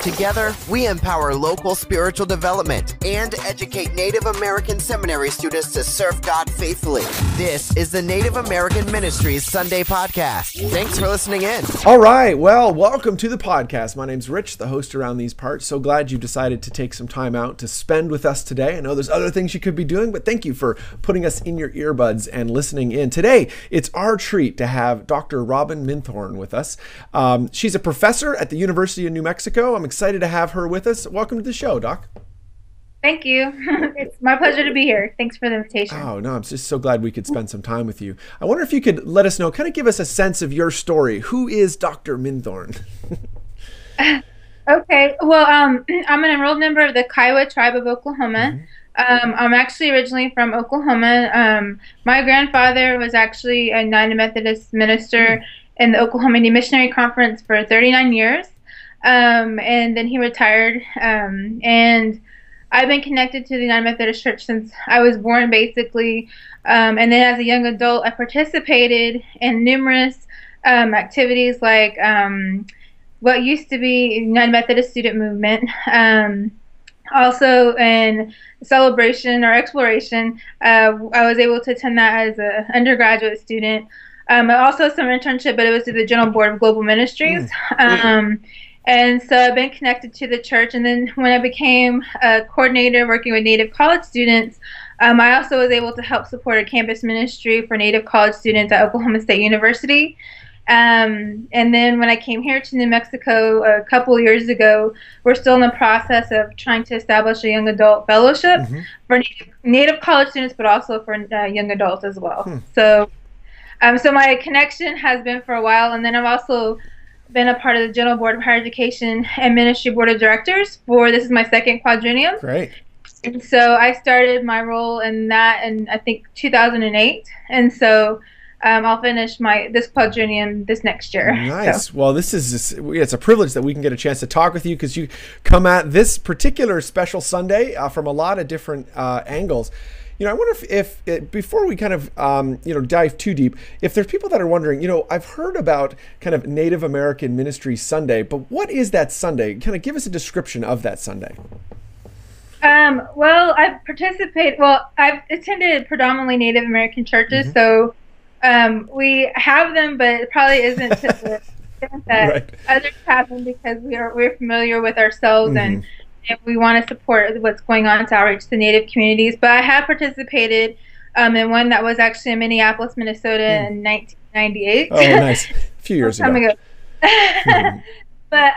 Together, we empower local spiritual development and educate Native American seminary students to serve God faithfully. This is the Native American Ministries Sunday podcast. Thanks for listening in. All right. Well, welcome to the podcast. My name's Rich, the host around these parts. So glad you decided to take some time out to spend with us today. I know there's other things you could be doing, but thank you for putting us in your earbuds and listening in. Today, it's our treat to have Dr. Robin Minthorn with us. She's a professor at the University of New Mexico. I'm excited to have her with us. Welcome to the show, Doc. Thank you. It's my pleasure to be here. Thanks for the invitation. Oh, no, I'm just so glad we could spend some time with you. I wonder if you could let us know, kind of give us a sense of your story. Who is Dr. Minthorn? Okay. Well, I'm an enrolled member of the Kiowa tribe of Oklahoma. I'm actually originally from Oklahoma. My grandfather was actually a United Methodist minister in the Oklahoma Indian Missionary Conference for 39 years. And then he retired. And I've been connected to the United Methodist Church since I was born, basically. And then as a young adult, I participated in numerous activities like what used to be United Methodist Student Movement. Also in celebration or exploration, I was able to attend that as an undergraduate student. Also some internship, but it was to the General Board of Global Ministries. And so I've been connected to the church. And then when I became a coordinator working with Native college students, I also was able to help support a campus ministry for Native college students at Oklahoma State University. And then when I came here to New Mexico a couple of years ago, we're still in the process of trying to establish a young adult fellowship for Native college students, but also for young adults as well. So my connection has been for a while, and then I've also been a part of the General Board of Higher Education and Ministry Board of Directors this is my second quadrennium. Great. And so I started my role in that in, I think, 2008. And so I'll finish this quadrennium this next year. Nice. So. Well, it's a privilege that we can get a chance to talk with you because you come at this particular special Sunday from a lot of different angles. You know, I wonder if before we kind of, dive too deep, if there's people that are wondering, I've heard about kind of Native American Ministries Sunday, but what is that Sunday? Kind of give us a description of that Sunday. Well, I've attended predominantly Native American churches, so we have them, but it probably isn't to the extent that others have them because we're familiar with ourselves and we want to support what's going on to outreach to Native communities. But I have participated in one that was actually in Minneapolis, Minnesota in 1998. Oh, nice. A few years ago. But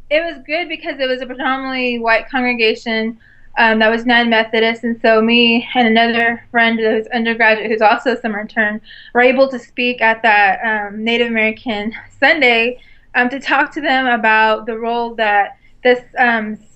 it was good because it was a predominantly white congregation that was United Methodist. And so me and another friend who's undergraduate who's also a summer intern were able to speak at that Native American Sunday to talk to them about the role that this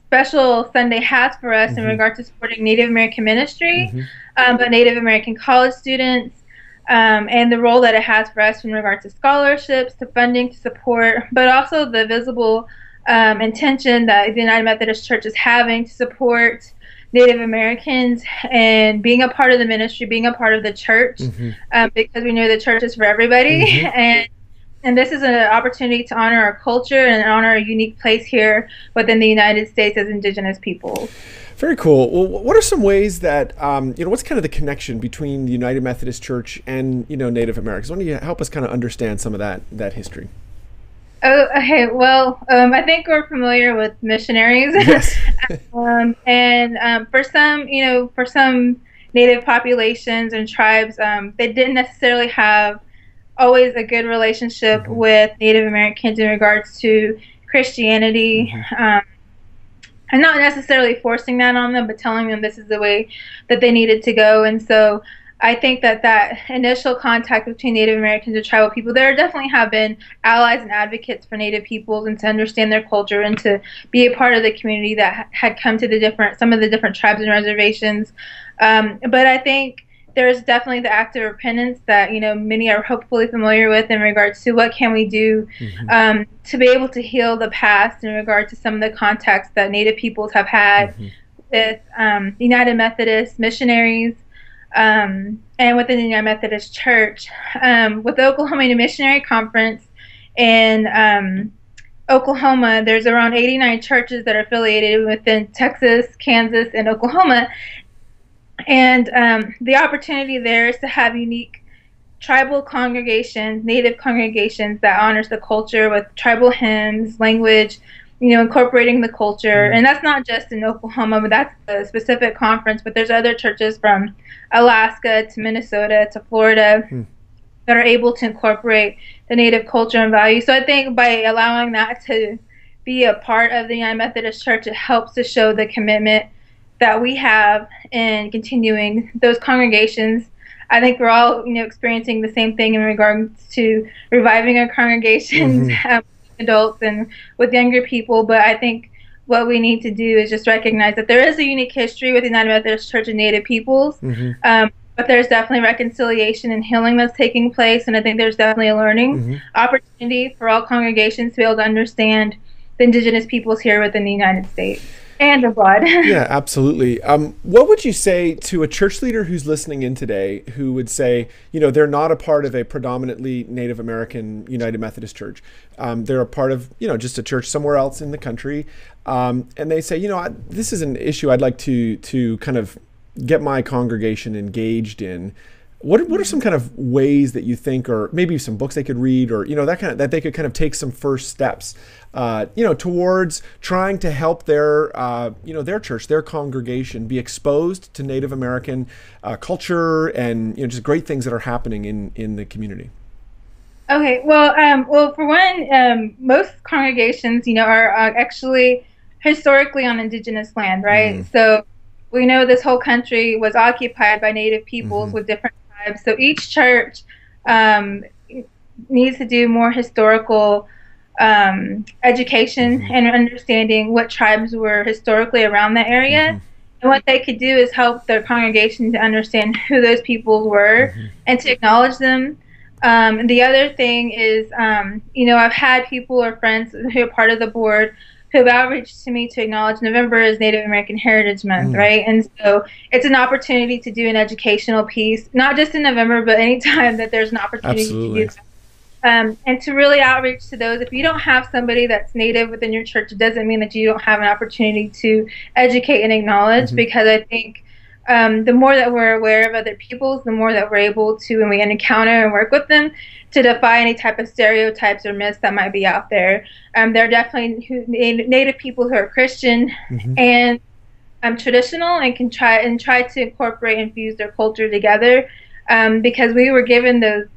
special Sunday has for us in regard to supporting Native American ministry, but Native American college students, and the role that it has for us in regard to scholarships, to funding, to support, but also the visible intention that the United Methodist Church is having to support Native Americans and being a part of the ministry, being a part of the church, because we know the church is for everybody. And this is an opportunity to honor our culture and honor our unique place here within the United States as Indigenous people. Very cool. Well, what are some ways that, what's kind of the connection between the United Methodist Church and, Native Americans? Why don't you help us kind of understand some of that history? Oh, okay. Well, I think we're familiar with missionaries. Yes. And for some Native populations and tribes, they didn't necessarily have always a good relationship with Native Americans in regards to Christianity, and not necessarily forcing that on them, but telling them this is the way that they needed to go. And so I think that initial contact between Native Americans and tribal people, there definitely have been allies and advocates for Native peoples and to understand their culture and to be a part of the community that had come to some of the different tribes and reservations. But I think there's definitely the act of repentance that many are hopefully familiar with in regards to what can we do to be able to heal the past in regard to some of the contacts that Native peoples have had with United Methodist missionaries and within the United Methodist Church, with the Oklahoma Missionary Conference in Oklahoma, there's around 89 churches that are affiliated within Texas, Kansas, and Oklahoma. And the opportunity there is to have unique tribal congregations, native congregations that honors the culture with tribal hymns, language, incorporating the culture. And that's not just in Oklahoma, but that's a specific conference. But there's other churches from Alaska to Minnesota to Florida that are able to incorporate the native culture and values. So I think by allowing that to be a part of the United Methodist Church, it helps to show the commitment that we have in continuing those congregations. I think we're all, experiencing the same thing in regards to reviving our congregations, adults and with younger people. But I think what we need to do is just recognize that there is a unique history with the United Methodist Church and Native peoples. But there's definitely reconciliation and healing that's taking place. And I think there's definitely a learning opportunity for all congregations to be able to understand the Indigenous peoples here within the United States and abroad. Yeah, absolutely. What would you say to a church leader who's listening in today who would say, they're not a part of a predominantly Native American United Methodist Church. They're a part of, just a church somewhere else in the country. And they say, this is an issue I'd like to kind of get my congregation engaged in. What are some kind of ways that you think, or maybe some books they could read, or that they could kind of take some first steps, towards trying to help their their church, their congregation, be exposed to Native American culture and just great things that are happening in the community? Okay, well, for one, most congregations, are actually historically on Indigenous land, right? So we know this whole country was occupied by Native peoples with different tribes. So each church needs to do more historical education and understanding what tribes were historically around that area. And what they could do is help their congregation to understand who those peoples were and to acknowledge them. The other thing is, I've had people or friends who are part of the board who have outreached to me to acknowledge November is Native American Heritage Month, right? And so it's an opportunity to do an educational piece, not just in November, but anytime that there's an opportunity to do that. And to really outreach to those. If you don't have somebody that's Native within your church, it doesn't mean that you don't have an opportunity to educate and acknowledge, because I think the more that we're aware of other peoples, the more that we're able to, when we encounter and work with them, to defy any type of stereotypes or myths that might be out there. There are definitely Native people who are Christian and traditional and can try to incorporate and fuse their culture together, because we were given the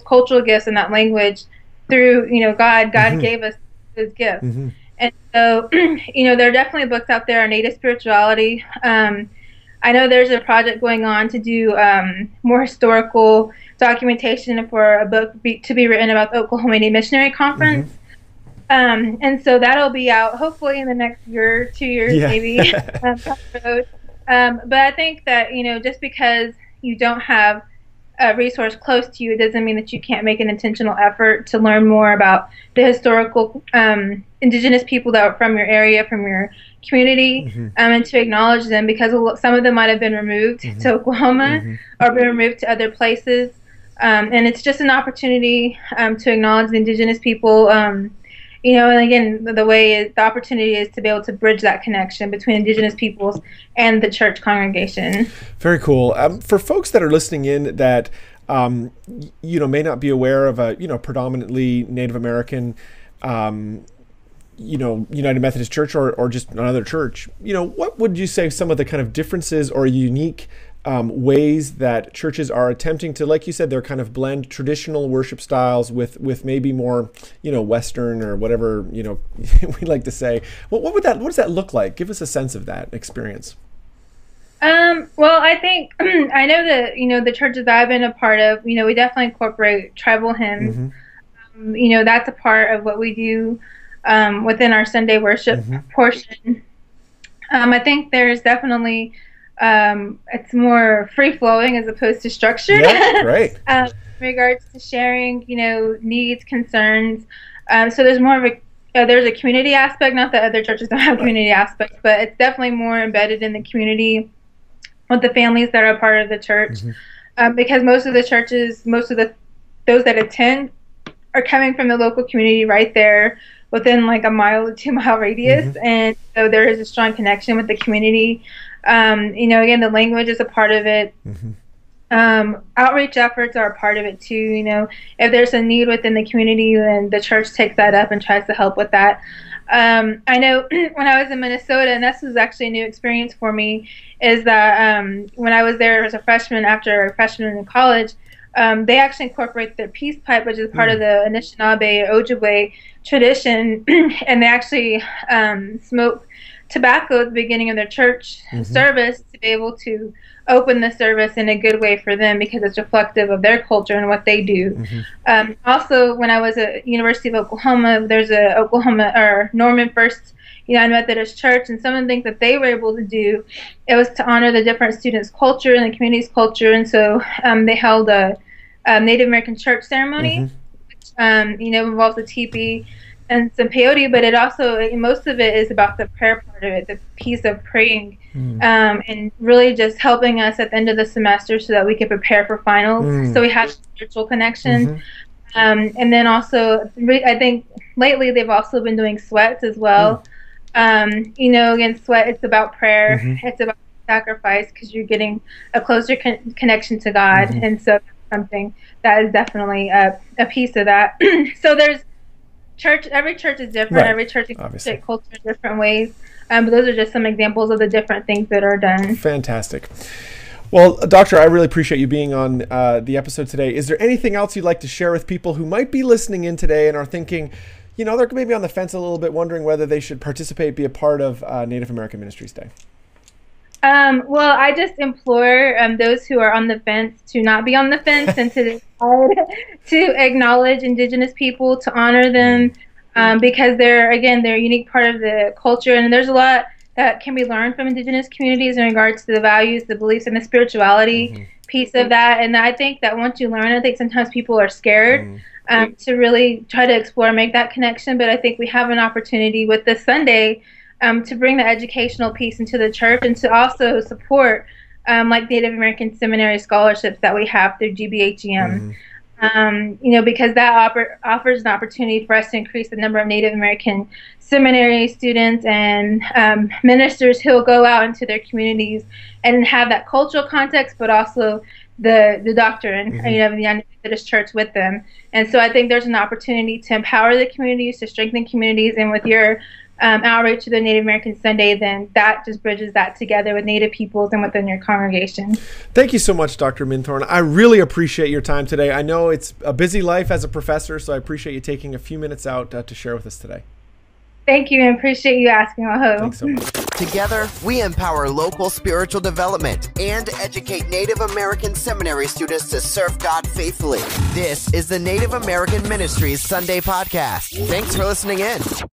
cultural gifts and that language through God. God gave us His gifts, and so there are definitely books out there on Native spirituality. I know there's a project going on to do more historical documentation for a book to be written about the Oklahoma Native Missionary Conference. And so that'll be out hopefully in the next year, 2 years maybe. Down the road. But I think that, just because you don't have a resource close to you, it doesn't mean that you can't make an intentional effort to learn more about the historical Indigenous people that are from your area, from your community, and to acknowledge them, because some of them might have been removed to Oklahoma or been removed to other places. And it's just an opportunity to acknowledge the Indigenous people. And again, the opportunity is to be able to bridge that connection between Indigenous peoples and the church congregation. Very cool. For folks that are listening in that, may not be aware of a, predominantly Native American, United Methodist Church or just another church, what would you say some of the kind of differences or unique ways that churches are attempting to, like you said, they're kind of blend traditional worship styles with maybe more, Western or whatever, we like to say. What does that look like? Give us a sense of that experience. Well, I think, I know that, the churches that I've been a part of, we definitely incorporate tribal hymns. That's a part of what we do within our Sunday worship portion. I think there's definitely, it's more free-flowing as opposed to structured. Yeah, right. In regards to sharing, needs, concerns. So there's more of there's a community aspect, not that other churches don't have community aspects, but it's definitely more embedded in the community with the families that are a part of the church. Because most of the churches, those that attend are coming from the local community right there within like a mile to 2 mile radius. And so there is a strong connection with the community. Again, the language is a part of it. Outreach efforts are a part of it too. If there's a need within the community, then the church takes that up and tries to help with that. I know when I was in Minnesota, and this was actually a new experience for me, is that when I was there as a freshman, after a freshman in college, they actually incorporate the peace pipe, which is part of the Anishinaabe or Ojibwe tradition, and they actually smoke tobacco at the beginning of their church service to be able to open the service in a good way for them, because it's reflective of their culture and what they do. Also, when I was at University of Oklahoma, there's a Norman First United Methodist Church, and some of the things that they were able to do, it was to honor the different students' culture and the community's culture. And so they held a Native American church ceremony, which involves a teepee and some peyote, but it also, most of it is about the prayer part of it, the piece of praying, and really just helping us at the end of the semester so that we could prepare for finals. So we have spiritual connection. And then also, I think lately they've also been doing sweats as well. Again, sweat, it's about prayer. It's about sacrifice, because you're getting a closer connection to God. And so that's something that is definitely a piece of that. So there's every church is different. Every church incorporates culture in different ways. But those are just some examples of the different things that are done. Fantastic. Well, Doctor, I really appreciate you being on the episode today. Is there anything else you'd like to share with people who might be listening in today and are thinking, they're maybe on the fence a little bit, wondering whether they should participate, be a part of Native American Ministries Day? Well, I just implore those who are on the fence to not be on the fence and to decide to acknowledge Indigenous people, to honor them, because they're a unique part of the culture, and there's a lot that can be learned from Indigenous communities in regards to the values, the beliefs, and the spirituality piece of that. And I think that once you learn, I think sometimes people are scared to really try to explore and make that connection, but I think we have an opportunity with this Sunday to bring the educational piece into the church, and to also support like Native American seminary scholarships that we have through GBHEM. Because that offers an opportunity for us to increase the number of Native American seminary students and ministers who will go out into their communities and have that cultural context, but also the doctrine, of the United Methodist Church with them. And so I think there's an opportunity to empower the communities, to strengthen communities, and with your outreach to the Native American Sunday, then that just bridges that together with Native peoples and within your congregation. Thank you so much, Dr. Minthorn. I really appreciate your time today. I know it's a busy life as a professor, so I appreciate you taking a few minutes out to share with us today. Thank you, and appreciate you asking. Thanks so much. Together, we empower local spiritual development and educate Native American seminary students to serve God faithfully. This is the Native American Ministries Sunday podcast. Thanks for listening in.